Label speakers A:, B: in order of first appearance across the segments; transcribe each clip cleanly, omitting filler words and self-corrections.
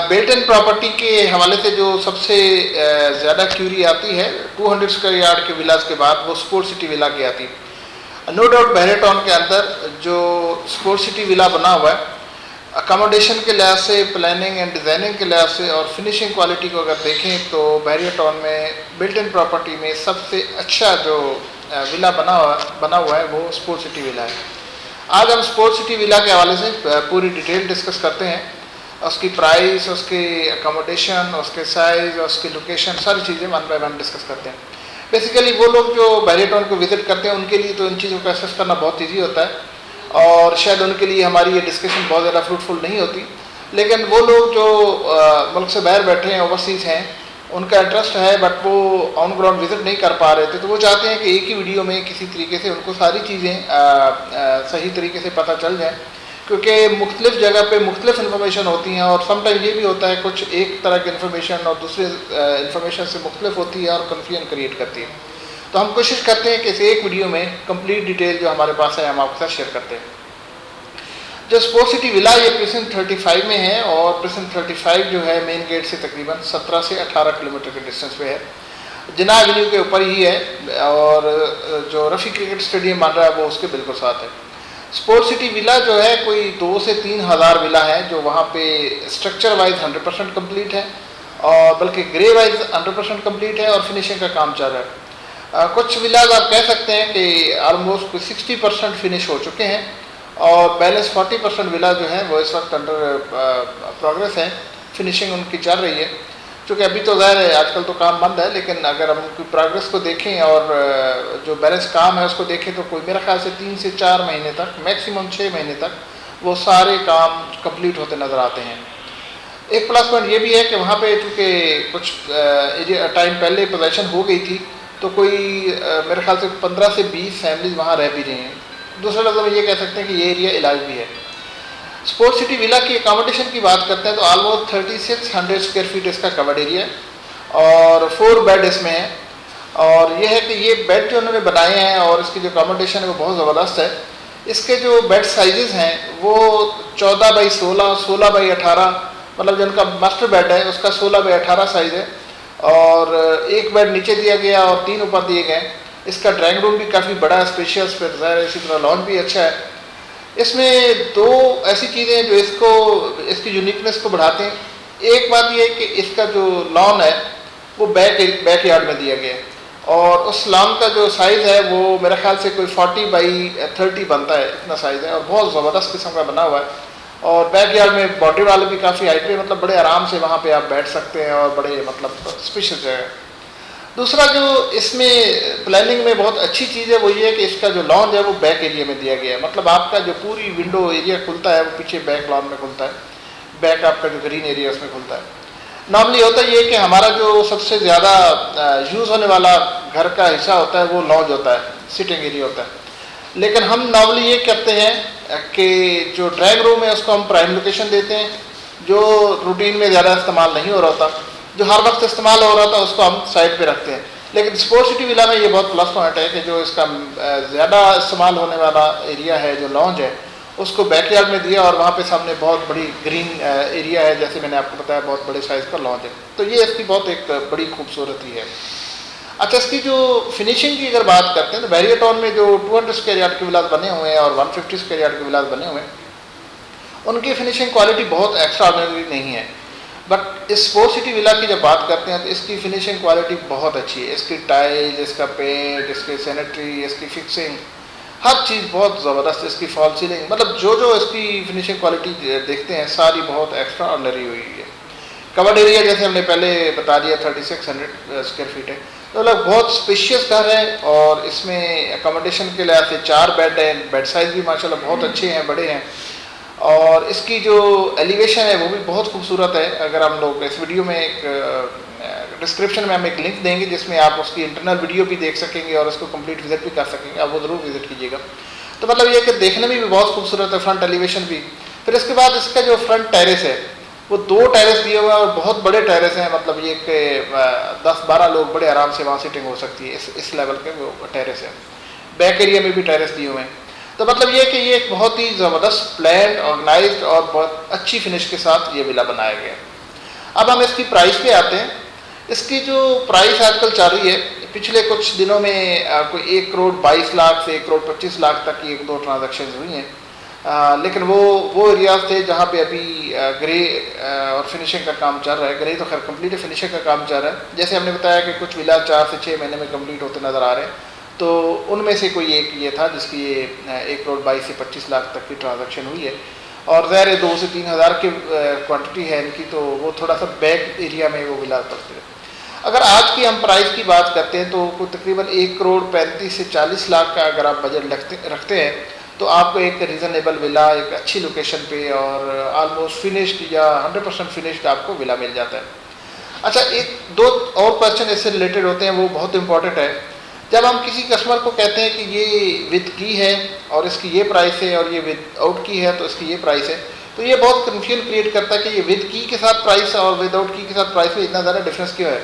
A: Built in property के हवाले से जो सबसे ज़्यादा क्यूरी आती है 200 स्क्वायर यार्ड के विलास के बाद, वो स्पोर्ट सिटी विला की आती है। नो डाउट बहरे टाउन के अंदर जो स्पोर्ट सिटी विला बना हुआ है, अकोमोडेशन के लिहाज से, प्लानिंग एंड डिज़ाइनिंग के लिहाज से और फिनिशिंग क्वालिटी को अगर देखें तो बहरिया टाउन में बिल्ट इन प्रॉपर्टी में सबसे अच्छा जो विला बना हुआ है वो स्पोर्ट सिटी विला है। आज हम स्पोर्ट सिटी विला के हवाले से पूरी डिटेल डिस्कस करते हैं, उसकी प्राइस, उसकी अकोमोडेशन, उसके साइज़, उसकी लोकेशन, सारी चीज़ें वन बाय वन डिस्कस करते हैं। बेसिकली वो लोग जो बहरिया टाउन को विज़िट करते हैं उनके लिए तो इन चीज़ों को एसेस करना बहुत ईजी होता है और शायद उनके लिए हमारी ये डिस्कशन बहुत ज़्यादा फ्रूटफुल नहीं होती, लेकिन वो लोग जो मुल्क से बाहर बैठे हैं, ओवरसीज़ हैं, उनका इंटरेस्ट है बट वो ऑन ग्राउंड विज़िट नहीं कर पा रहे थे, तो वो चाहते हैं कि एक ही वीडियो में किसी तरीके से उनको सारी चीज़ें सही तरीके से पता चल जाएँ, क्योंकि मुख्तलिफ़ जगह पे मुख्तलिफ़ इन्फॉर्मेशन होती हैं और समटाइम ये भी होता है कुछ एक तरह की इन्फॉर्मेशन और दूसरे इन्फॉर्मेशन से मुख्तलिफ होती है और कन्फ्यूजन क्रिएट करती है। तो हम कोशिश करते हैं कि इस एक वीडियो में कंप्लीट डिटेल जो हमारे पास है हम आपके साथ शेयर करते हैं। जो स्पोर्ट सिटी विला ये प्रेसेंट 35 में है और प्रेसेंट 35 जो है मेन गेट से तकरीबन 17 से 18 किलोमीटर के डिस्टेंस पे है, जिना एवेन्यू के ऊपर ही है और जो रफ़ी क्रिकेट स्टेडियम बन रहा है वो उसके बिल्कुल साथ है। स्पोर्ट सिटी विला जो है कोई 2 से 3 हज़ार विला है जो वहाँ पे स्ट्रक्चर वाइज 100% कम्प्लीट है और बल्कि ग्रे वाइज 100% कम्प्लीट है और फिनिशिंग का काम चल रहा है। कुछ विलाज आप कह सकते हैं कि ऑलमोस्ट 60% फिनिश हो चुके हैं और बैलेंस 40% विला जो है वो इस वक्त अंडर प्रोग्रेस है, फिनिशिंग उनकी चल रही है। चूँकि अभी तो ज़ाहिर है आजकल तो काम बंद है, लेकिन अगर हम उनकी प्रोग्रेस को देखें और जो बैलेंस काम है उसको देखें तो कोई मेरे ख्याल से 3 से 4 महीने तक, मैक्सिमम 6 महीने तक वो सारे काम कंप्लीट होते नज़र आते हैं। एक प्लस पॉइंट ये भी है कि वहाँ पे चूँकि कुछ टाइम पहले पोजेसन हो गई थी तो कोई मेरे ख्याल से 15 से 20 फैमिलीज वहाँ रह भी रही हैं। दूसरे लफ्ज़ों में ये कह सकते हैं कि ये एरिया इलाज भी है। स्पोर्ट सिटी विला की अकोमोडेशन की बात करते हैं तो ऑलमोस्ट 3600 स्क्वायर फीट इसका कवर्ड एरिया है और 4 बेड इसमें है। और ये है कि ये बेड जो उन्होंने बनाए हैं और इसकी जो अकोमोडेशन है वो बहुत ज़बरदस्त है। इसके जो बेड साइजेस हैं वो 14 बाई 16, 16 बाई 18, मतलब जिनका मास्टर बेड है उसका 16 बाई 18 साइज़ है और एक बेड नीचे दिया गया और 3 ऊपर दिए गए। इसका ड्राइंग रूम भी काफ़ी बड़ा, स्पेशियस, फिर ज़ाहिर इसी तरह लॉन भी अच्छा है। इसमें 2 ऐसी चीज़ें जो इसकी यूनिकनेस को बढ़ाते हैं। एक बात यह है कि इसका जो लॉन है वो बैक यार्ड में दिया गया है और उस लॉन का जो साइज़ है वो मेरे ख्याल से कोई 40 बाई 30 बनता है, इतना साइज़ है और बहुत ज़बरदस्त किस्म का बना हुआ है। और बैक यार्ड में बाउंड्री वाले भी काफ़ी हाइट पे, मतलब बड़े आराम से वहाँ पे आप बैठ सकते हैं और बड़े मतलब स्पेशियस जगह है। दूसरा जो इसमें प्लानिंग में बहुत अच्छी चीज़ है वो ये है कि इसका जो लॉन है वो बैक एरिया में दिया गया है, मतलब आपका जो पूरी विंडो एरिया खुलता है वो पीछे बैक लॉन में खुलता है, बैक आपका जो ग्रीन एरिया उसमें खुलता है। नॉर्मली होता ये है कि हमारा जो सबसे ज़्यादा यूज़ होने वाला घर का हिस्सा होता है वो लॉन्ज होता है, सिटिंग एरिया होता है, लेकिन हम नॉर्मली ये करते हैं कि जो ड्राइंग रूम है उसको हम प्राइम लोकेशन देते हैं, जो रूटीन में ज़्यादा इस्तेमाल नहीं हो रहा होता, जो हर वक्त इस्तेमाल हो रहा था उसको हम साइड पे रखते हैं। लेकिन स्पोर्ट सिटी विला में ये बहुत प्लस पॉइंट है कि जो इसका ज़्यादा इस्तेमाल होने वाला एरिया है, जो लॉन्ज है, उसको बैकयार्ड में दिया और वहाँ पे सामने बहुत बड़ी ग्रीन एरिया है, जैसे मैंने आपको बताया बहुत बड़े साइज़ का लॉन्ज है, तो ये इसकी बहुत एक बड़ी खूबसूरती है। अच्छा, इसकी जो फिनिशिंग की अगर बात करते हैं तो बहरिया टाउन में जो 200 स्क्वायर यार्ड के विलास बने हुए हैं और 150 स्क्वायर यार्ड के विलास बने हुए हैं, उनकी फिनिशिंग क्वालिटी बहुत एक्स्ट्राऑर्डिनरी नहीं है, बट इस स्पोर्ट सिटी विला की जब बात करते हैं तो इसकी फिनिशिंग क्वालिटी बहुत अच्छी है। इसकी टाइल, इसका पेंट, इसकी सैनिटरी, इसकी फिक्सिंग, हर चीज़ बहुत ज़बरदस्त। इसकी फॉल सीलिंग, मतलब जो इसकी फिनिशिंग क्वालिटी देखते हैं सारी बहुत एक्स्ट्राऑर्डिनरी हुई है। कवर्ड एरिया जैसे हमने पहले बता दिया 3600 स्क्वायर फीट है, तो मतलब बहुत स्पेशियस घर है और इसमें अकोमोडेशन के लिहाज से 4 बेड हैं, बेड साइज़ भी माशाल्लाह बहुत अच्छे हैं, बड़े हैं और इसकी जो एलिवेशन है वो भी बहुत खूबसूरत है। अगर हम लोग इस वीडियो में एक डिस्क्रिप्शन में हम एक लिंक देंगे जिसमें आप उसकी इंटरनल वीडियो भी देख सकेंगे और उसको कंप्लीट विजिट भी कर सकेंगे, आप वो ज़रूर विजिट कीजिएगा। तो मतलब ये कि देखने में भी बहुत खूबसूरत है, फ्रंट एलिवेशन भी। फिर इसके बाद इसका जो फ्रंट टेरेस है वो 2 टेरेस दिए हुए हैं और बहुत बड़े टेरेस हैं, मतलब ये कि 10-12 लोग बड़े आराम से वहाँ सिटिंग हो सकती है, इस लेवल के वो टेरेस है। बैक एरिया में भी टेरेस दिए हुए हैं, तो मतलब ये कि ये एक बहुत ही ज़बरदस्त प्लान, ऑर्गेनाइज्ड और बहुत अच्छी फिनिश के साथ ये विला बनाया गया है। अब हम इसकी प्राइस पे आते हैं। इसकी जो प्राइस आजकल चल रही है, पिछले कुछ दिनों में कोई 1 करोड़ 22 लाख से 1 करोड़ 25 लाख तक की 1-2 ट्रांजैक्शन हुई हैं। लेकिन वो एरियाज थे जहाँ पे अभी ग्रे और फिनिशिंग का काम चल रहा है। ग्रे तो खैर कंप्लीट है, फिनिशिंग का काम चल रहा है। जैसे हमने बताया कि कुछ विला 4 से 6 महीने में कंप्लीट होते नज़र आ रहे हैं, तो उनमें से कोई एक ये था जिसकी ये 1 करोड़ 22 से 25 लाख तक की ट्रांजैक्शन हुई है। और ज़ाहिर 2 से 3 हज़ार की क्वांटिटी है इनकी, तो वो थोड़ा सा बैक एरिया में वो विला पड़ते हैं। अगर आज की हम प्राइस की बात करते हैं तो कोई तकरीबन 1 करोड़ 35 से 40 लाख का अगर आप बजट रखते हैं तो आपको एक रीज़नेबल विला एक अच्छी लोकेशन पे और ऑलमोस्ट फिनिश्ड या 100% फिनिश्ड आपको विला मिल जाता है। अच्छा, 1-2 और क्वेश्चन इससे रिलेटेड होते हैं, वो बहुत इंपॉर्टेंट है। जब हम किसी कस्टमर को कहते हैं कि ये विद की है और इसकी ये प्राइस है और ये विद आउट की है तो इसकी ये प्राइस है, तो ये बहुत कन्फ्यूजन क्रिएट करता है कि ये विद की के साथ प्राइस और विदाउट की के साथ प्राइस में इतना ज़्यादा डिफरेंस क्यों है।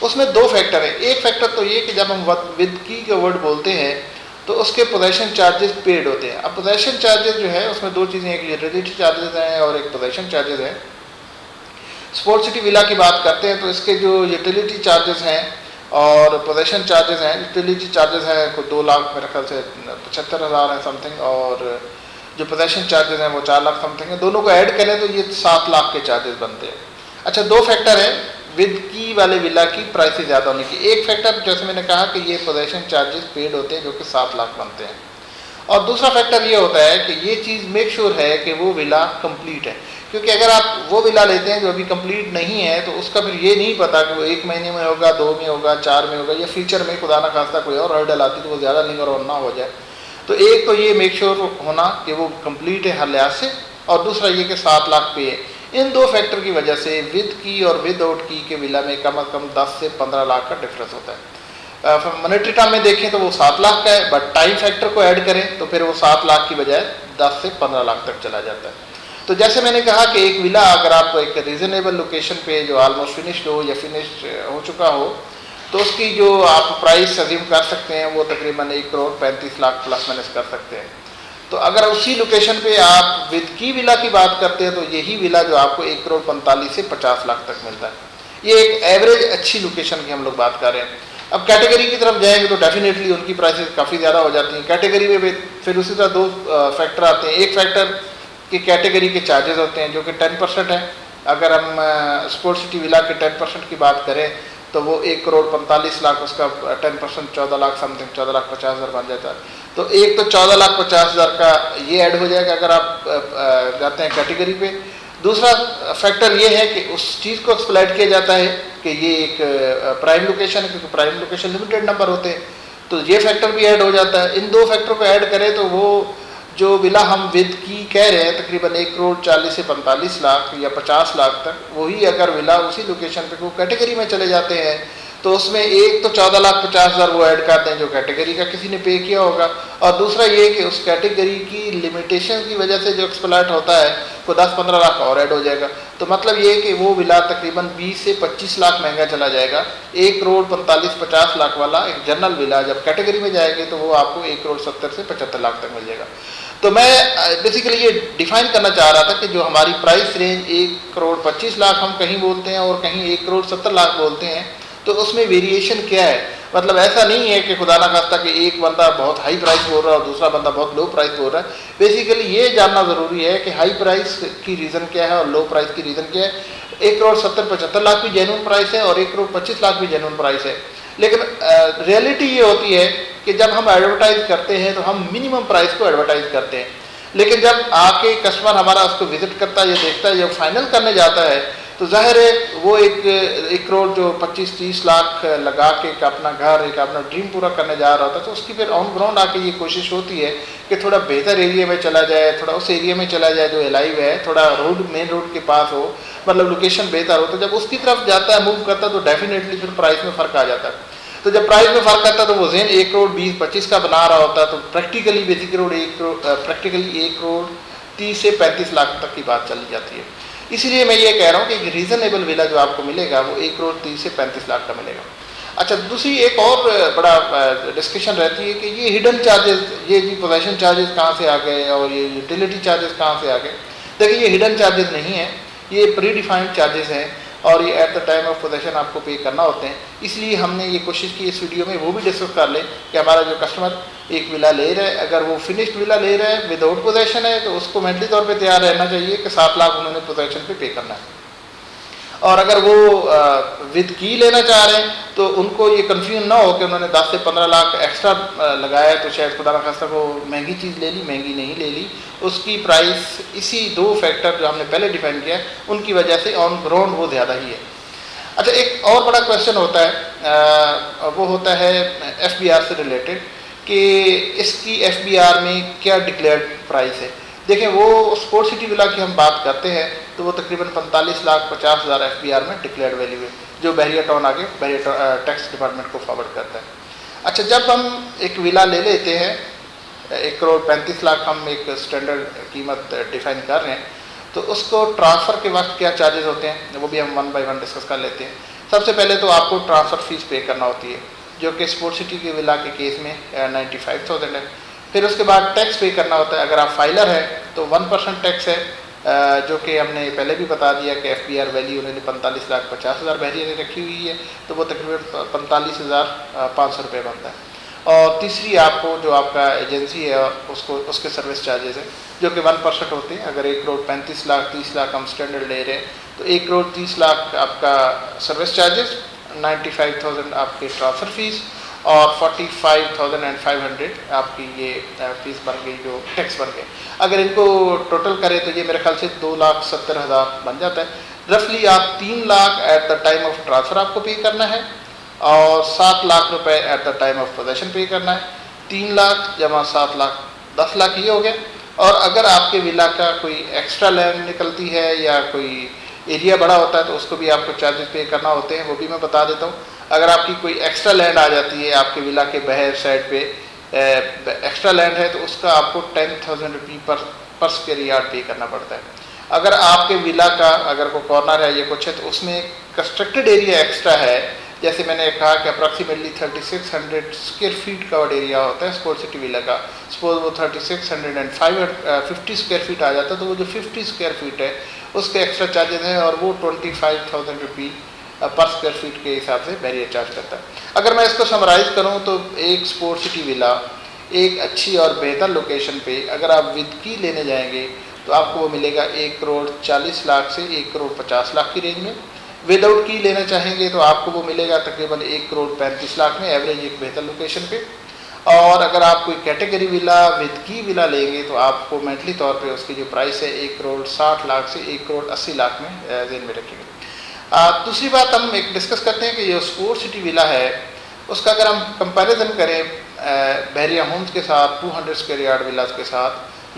A: उसमें 2 फैक्टर है। एक फैक्टर तो ये कि जब हम विद की का वर्ड बोलते हैं तो उसके पोजेशन चार्जेस पेड होते हैं। अब पोजेशन चार्जेस जो है उसमें 2 चीज़ें, एक यूटिलिटी चार्जेस हैं और एक पोजेशन चार्जेस हैं। स्पोर्ट सिटी विला की बात करते हैं तो इसके जो यूटिलिटी चार्जेस हैं और पोजेशन चार्जेस हैं, यूटिलिटी चार्जेस है कोई 2 लाख मेरे ख्याल से 75,000 है समथिंग, और जो पोजेशन चार्जेस हैं वो 4 लाख समथिंग है। दोनों को ऐड करें तो ये 7 लाख के चार्जेस बनते हैं। अच्छा, 2 फैक्टर है विद की वाले विला की प्राइस ज़्यादा होने की। एक फैक्टर जैसे मैंने कहा कि ये पोजेशन चार्जेस पेड होते हैं जो कि 7 लाख बनते हैं, और दूसरा फैक्टर ये होता है कि ये चीज़ मेक श्योर है कि वो विला कंप्लीट है। क्योंकि अगर आप वो विला लेते हैं जो अभी कंप्लीट नहीं है तो उसका फिर ये नहीं पता कि वो 1 महीने में होगा, 2 में होगा, 4 में होगा, या फ्यूचर में खुदा ना खास्ता कोई और हर्डल आती तो वो ज़्यादा लिंगर और ना हो जाए। तो एक तो ये मेक श्योर होना कि वो कंप्लीट है हर लिहाज से, और दूसरा ये कि 7 लाख पे है। इन 2 फैक्टर की वजह से विद की और विद आउट की के विला में कम से कम 10 से 15 लाख का डिफरेंस होता है। मॉनेटरी टर्म में देखें तो वो 7 लाख का है, बट टाइम फैक्टर को ऐड करें तो फिर वो 7 लाख की बजाय 10 से 15 लाख तक चला जाता है। तो जैसे मैंने कहा कि एक विला अगर आप एक रीज़नेबल लोकेशन पे जो ऑलमोस्ट फिनिश्ड हो या फिनिश्ड हो चुका हो तो उसकी जो आप प्राइस अज्यूम कर सकते हैं वो तकरीबन 1 करोड़ 35 लाख प्लस माइनस कर सकते हैं। तो अगर उसी लोकेशन पे आप विद की विला की बात करते हैं तो यही विला जो आपको 1 करोड़ 45 से 50 लाख तक मिलता है। ये एक एवरेज अच्छी लोकेशन की हम लोग बात कर रहे हैं। अब कैटेगरी की तरफ जाएंगे तो डेफिनेटली उनकी प्राइसेस काफ़ी ज़्यादा हो जाती हैं। कैटेगरी में फिर उसी तरह 2 फैक्टर आते हैं। एक फैक्टर की कैटेगरी के चार्जेस होते हैं जो कि 10% है। अगर हम स्पोर्ट सिटी विला के 10% की बात करें तो वो 1 करोड़ 45 लाख, उसका 10% 14 लाख समथिंग, 14,50,000 बन जाता है। तो एक तो 14,50,000 का ये ऐड हो जाएगा अगर आप जाते हैं कैटेगरी पे। दूसरा फैक्टर ये है कि उस चीज़ को एक्सप्लॉइट किया जाता है कि ये एक प्राइम लोकेशन है, क्योंकि प्राइम लोकेशन लिमिटेड नंबर होते हैं, तो ये फैक्टर भी ऐड हो जाता है। इन 2 फैक्टर को ऐड करें तो वो जो विला हम विद की कह रहे हैं तकरीबन 1 करोड़ 40 से 45 लाख या 50 लाख तक, वही अगर विला उसी लोकेशन पे वो कैटेगरी में चले जाते हैं तो उसमें एक तो 14,50,000 वो ऐड करते हैं जो कैटेगरी का किसी ने पे किया होगा, और दूसरा ये कि उस कैटेगरी की लिमिटेशन की वजह से जो एक्सप्लॉइट होता है वो 10-15 लाख और ऐड हो जाएगा। तो मतलब ये कि वो विला तकरीबन 20 से 25 लाख महंगा चला जाएगा। 1 करोड़ 45-50 लाख वाला एक जनरल विला जब कैटेगरी में जाएंगे तो वो आपको 1 करोड़ 70 से 75 लाख तक मिल जाएगा। तो मैं बेसिकली ये डिफाइन करना चाह रहा था कि जो हमारी प्राइस रेंज 1 करोड़ 25 लाख हम कहीं बोलते हैं और कहीं 1 करोड़ 70 लाख बोलते हैं, तो उसमें वेरिएशन क्या है। मतलब ऐसा नहीं है कि खुदा ना खास्ता कि एक बंदा बहुत हाई प्राइस बोल रहा है और दूसरा बंदा बहुत लो प्राइस बोल रहा है। बेसिकली ये जानना ज़रूरी है कि हाई प्राइस की रीज़न क्या है और लो प्राइस की रीज़न क्या है। 1 करोड़ 70-75 लाख भी जेन्युइन प्राइस है और 1 करोड़ 25 लाख भी जेन्युइन प्राइस है। लेकिन रियलिटी ये होती है कि जब हम एडवर्टाइज करते हैं तो हम मिनिमम प्राइस को एडवर्टाइज करते हैं, लेकिन जब आके कस्टमर हमारा उसको विजिट करता है या देखता है या फाइनल करने जाता है तो जाहिर है वो 1 करोड़ जो 25-30 लाख लगा के अपना घर एक अपना ड्रीम पूरा करने जा रहा होता है, तो उसकी फिर ऑन ग्राउंड आके ये कोशिश होती है कि थोड़ा बेहतर एरिया में चला जाए, थोड़ा उस एरिया में चला जाए जो एलाइव है, थोड़ा रोड मेन रोड के पास हो, मतलब लोकेशन बेहतर हो। तो जब उसकी तरफ जाता है मूव करता है तो डेफिनेटली फिर प्राइस में फ़र्क आ जाता है। तो जब प्राइस में फ़र्क आता है तो वो जेन 1 करोड़ 20-25 का बना रहा होता है, तो प्रैक्टिकली 1 करोड़ 30 से 35 लाख तक की बात चली जाती है। इसीलिए मैं ये कह रहा हूँ कि रीज़नेबल विला जो आपको मिलेगा वो 1 करोड़ 30 से 35 लाख का मिलेगा। अच्छा, दूसरी एक और बड़ा डिस्कशन रहती है कि ये हिडन चार्जेस, ये जी पोजेशन चार्जेस कहाँ से आ गए और ये यूटिलिटी चार्जेस कहाँ से आ गए। देखिए, ये हिडन चार्जेस नहीं है, ये प्री डिफाइंड चार्जेस हैं। और ये at the time of possession आपको पे करना होते हैं। इसलिए हमने ये कोशिश की इस वीडियो में वो भी डिस्कस कर लें कि हमारा जो कस्टमर एक विला ले रहा है, अगर वो फिनिश्ड विला ले रहा है विदाउट पोजेशन है, तो उसको मेंटली तौर पे तैयार रहना चाहिए कि 7 लाख उन्होंने पोजेशन पे करना है। और अगर वो विद की लेना चाह रहे हैं तो उनको ये कंफ्यूजन ना हो कि उन्होंने 10 से 15 लाख एक्स्ट्रा लगाया है तो शायद खुदा न खास्ता को महंगी चीज़ ले ली, महंगी नहीं ले ली। उसकी प्राइस इसी 2 फैक्टर जो हमने पहले डिफाइन किया है उनकी वजह से ऑन ग्राउंड वो ज़्यादा ही है। अच्छा, एक और बड़ा क्वेश्चन होता है, वो होता है FBR से रिलेटेड कि इसकी FBR में क्या डिक्लेयर्ड प्राइस है। देखें, वो स्पोर्ट सिटी विला की हम बात करते हैं तो वो तकरीबन 45,50,000 FBR में डिक्लेयर्ड वैल्यू है, जो बहरिया टाउन आगे बहरिया टैक्स डिपार्टमेंट को फॉरवर्ड करता है। अच्छा, जब हम एक विला ले लेते हैं 1,35,00,000 हम एक स्टैंडर्ड कीमत डिफाइन कर रहे हैं, तो उसको ट्रांसफ़र के वक्त क्या चार्जेस होते हैं वो भी हम 1 बाय 1 डिस्कस कर लेते हैं। सबसे पहले तो आपको ट्रांसफ़र फीस पे करना होती है, जो कि स्पोर्ट सिटी के विला के केस में 95,000 है। फिर उसके बाद टैक्स पे करना होता है। अगर आप फाइलर हैं तो 1% टैक्स है, जो कि हमने पहले भी बता दिया कि FBR वैल्यू उन्होंने 45,50,000 बहरिया ने रखी हुई है, तो वो तकरीबन 45,500 रुपये बनता है। और तीसरी आपको जो आपका एजेंसी है उसके सर्विस चार्जेस हैं, जो कि 1% होते हैं। अगर 1,35,00,000 30,00,000 हम स्टैंडर्ड ले रहे हैं तो 1,30,00,000 आपका सर्विस चार्जेस, 95,000 आपके ट्रांसफ़र फीस और 45,500 आपकी ये फीस बन गई, जो टैक्स बन गए। अगर इनको टोटल करें तो ये मेरे ख्याल से 2,70,000 बन जाता है। रफली आप 3 lakh at the time of transfer आपको पे करना है और 7 लाख रुपए at the time of possession पे करना है। 3 लाख जमा 7 लाख 10 लाख ये हो गया। और अगर आपके विला का कोई एक्स्ट्रा लैंड निकलती है या कोई एरिया बड़ा होता है तो उसको भी आपको चार्जेस पे करना होते हैं, वो भी मैं बता देता हूँ। अगर आपकी कोई एक्स्ट्रा लैंड आ जाती है आपके विला के बहर साइड पे एक्स्ट्रा लैंड है तो उसका आपको 10,000 रुपये पर स्क्वायर यार्ड पे करना पड़ता है। अगर आपके विला का अगर कोई कॉर्नर है या कुछ है तो उसमें कंस्ट्रक्टेड एरिया एक्स्ट्रा है, जैसे मैंने कहा कि approximately 3600 square feet covered area होता है स्पोर्ट सिटी विला का। सपोज वो 3650 स्क्वायर फीट आ जाता है तो वो जो 50 स्क्वायर फीट है उसके एक्स्ट्रा चार्जेस हैं और वो 25,000 रुपये पर स्क्वायर फीट के हिसाब से बैरियर चार्ज करता है। अगर मैं इसको समराइज़ करूँ तो एक स्पोर्ट सिटी विला एक अच्छी और बेहतर लोकेशन पे अगर आप विद की लेने जाएंगे तो आपको वो मिलेगा 1,40,00,000 से 1,50,00,000 की रेंज में। विदाउट की लेना चाहेंगे तो आपको वो मिलेगा तकरीबन 1,35,00,000 में, एवरेज एक बेहतर लोकेशन पे। और अगर आप कोई कैटेगरी विला विद की विला लेंगे तो आपको मेंटली तौर पे उसकी जो प्राइस है 1,60,00,000 से 1,80,00,000 में जेन में रखेंगे। दूसरी बात हम एक डिस्कस करते हैं कि जो स्पोर्ट सिटी विला है उसका अगर हम कंपैरिजन करें बहरिया होम्स के साथ 200 स्क्वायर यार्ड विलास के साथ,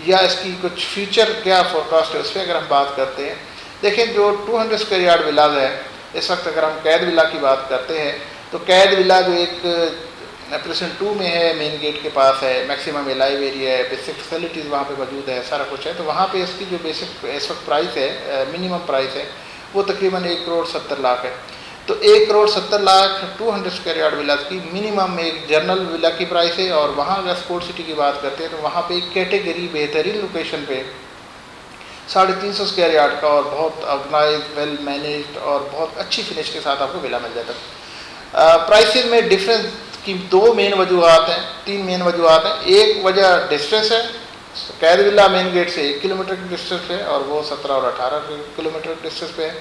A: या इसकी कुछ फ्यूचर क्या फोरकास्ट है उस पर अगर हम बात करते हैं। देखें, जो 200 स्क्वायर यार्ड विलाज है इस वक्त अगर हम कैद विला की बात करते हैं तो कैद विला जो एक प्रेसिडेंट 2 में है, मेन गेट के पास है, मैक्सिमम लाइव एरिया है, बेसिक फैसिलिटीज़ वहाँ पे मौजूद है, सारा कुछ है। तो वहाँ पे इसकी जो बेसिक इस वक्त प्राइस है, मिनिमम प्राइस है वो तकरीबन 1,70,00,000 है। तो 1,70,00,000 200 स्क्वायर यार्ड विलास की मिनिमम एक जनरल विला की प्राइस है। और वहाँ अगर स्पोर्ट सिटी की बात करते हैं तो वहाँ पे एक कैटेगरी बेहतरीन लोकेशन पे 350 स्क्वायर यार्ड का और बहुत ऑर्गेनाइज वेल मैनेज्ड और बहुत अच्छी फिनिश के साथ आपको विला मिल जाता है। प्राइसेस में डिफरेंस की 2 मेन वजूहत हैं, 3 मेन वजूहत हैं। एक वजह डिस्टेंस है, कैद विला मेन गेट से 1 किलोमीटर की डिस्टेंस पे और वो 17 और 18 किलोमीटर डिस्टेंस पे है।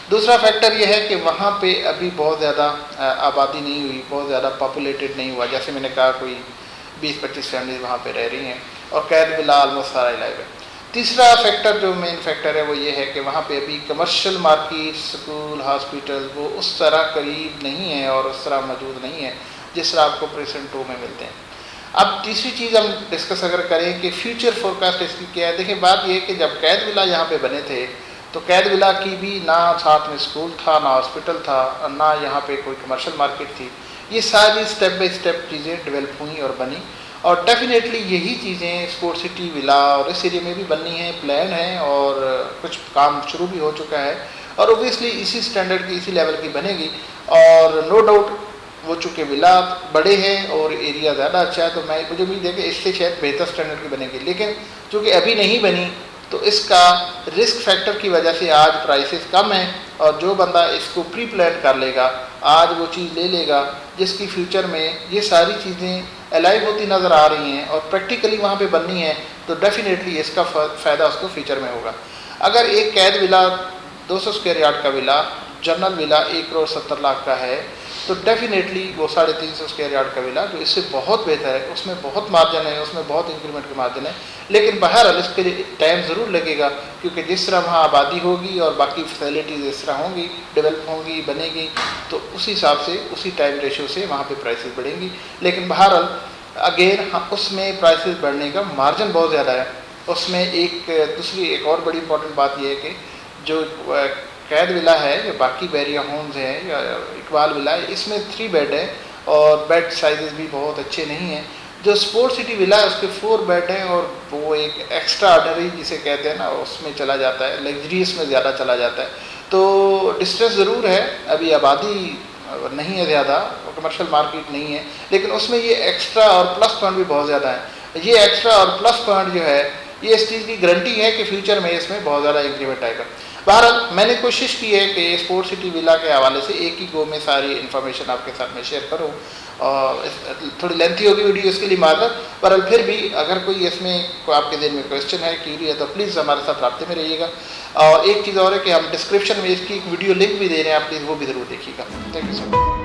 A: दूसरा फैक्टर ये है कि वहाँ पे अभी बहुत ज़्यादा आबादी नहीं हुई, बहुत ज़्यादा पॉपुलेटेड नहीं हुआ। जैसे मैंने कहा कोई 20-25 फैमिलीज वहाँ पे रह रही हैं और कैद विला ऑलमोस्ट सारा लाइव है। तीसरा फैक्टर जो मेन फैक्टर है वो ये है कि वहाँ पे अभी कमर्शियल मार्केट, स्कूल, हॉस्पिटल वो उस तरह करीब नहीं है और उस तरह मौजूद नहीं है जिस तरह आपको प्रेजेंट 2 में मिलते हैं। अब तीसरी चीज़ हम डिस्कस अगर करें कि फ्यूचर फोरकास्ट इसकी क्या है। देखिए, बात यह है कि जब कैद विला यहाँ पे बने थे तो कैद विला की भी ना साथ में स्कूल था, ना हॉस्पिटल था, ना यहाँ पे कोई कमर्शियल मार्केट थी। ये सारी स्टेप बाय स्टेप चीज़ें डेवलप हुई और बनी और डेफिनेटली यही चीज़ें स्पोर्ट सिटी विला और इस एरिया में भी बननी है, प्लान है और कुछ काम शुरू भी हो चुका है और ओबियसली इसी स्टैंडर्ड की, इसी लेवल की बनेगी। और नो डाउट वो चूँकि विला बड़े हैं और एरिया ज़्यादा अच्छा है तो मुझे उम्मीद है कि इससे शायद बेहतर स्टैंडर्ड की बनेगी। लेकिन चूँकि अभी नहीं बनी तो इसका रिस्क फैक्टर की वजह से आज प्राइसेस कम हैं, और जो बंदा इसको प्री प्लान कर लेगा, आज वो चीज़ ले लेगा जिसकी फ्यूचर में ये सारी चीज़ें अलाइव होती नज़र आ रही हैं और प्रैक्टिकली वहाँ पे बननी है, तो डेफिनेटली इसका फ़ायदा उसको फ्यूचर में होगा। अगर एक कैद विला 200 स्क्वायर यार्ड का विला, जनरल विला 1,70,00,000 का है, तो डेफिनेटली वो 350 स्क्वायर यार्ड का विला जो इससे बहुत बेहतर है, उसमें बहुत मार्जिन है, उसमें बहुत इंक्रीमेंट के मार्जिन है, लेकिन बहरहाल इसके लिए टाइम ज़रूर लगेगा, क्योंकि जिस तरह वहाँ आबादी होगी और बाकी फैसिलिटीज़ इस तरह होंगी, डेवलप होंगी, बनेगी, तो उसी हिसाब से, उसी टाइम रेशो से वहाँ पे प्राइसेस बढ़ेंगी। लेकिन बहरहाल अगेन उसमें प्राइसेस बढ़ने का मार्जिन बहुत ज़्यादा है। उसमें एक और बड़ी इंपॉर्टेंट बात यह है कि जो कैद विला है या बाकी बैरिया होम्स हैं या इकबाल विला है, इसमें 3 बेड है और बेड साइजेस भी बहुत अच्छे नहीं हैं। जो स्पोर्ट सिटी विला है उसके 4 बेड हैं और वो एक एक्स्ट्रा ऑर्डिनरी जिसे कहते हैं ना, उसमें चला जाता है, लग्जरीज में ज़्यादा चला जाता है। तो डिस्ट्रेस ज़रूर है, अभी आबादी नहीं है ज़्यादा, कमर्शियल मार्केट नहीं है, लेकिन उसमें ये एक्स्ट्रा और प्लस पॉइंट भी बहुत ज़्यादा है। ये एक्स्ट्रा और प्लस पॉइंट जो है, ये इस चीज़ की गारंटी है कि फ्यूचर में इसमें बहुत ज़्यादा इंक्रीमेंट आएगा। बहरहाल मैंने कोशिश की है कि स्पोर्ट सिटी विला के हवाले से एक ही गो में सारी इन्फॉर्मेशन आपके साथ में शेयर करूं, और थोड़ी लेंथी होगी वीडियो, इसके लिए माजरत। बहरहाल फिर भी अगर कोई इसमें आपके दिल में क्वेश्चन है, क्यूरी है, तो प्लीज़ हमारे साथ राब्ते में रहिएगा। और एक चीज़ और है कि हम डिस्क्रिप्शन में इसकी एक वीडियो लिंक भी दे रहे हैं, आप प्लीज़ वो भी ज़रूर देखिएगा। Thank you so much.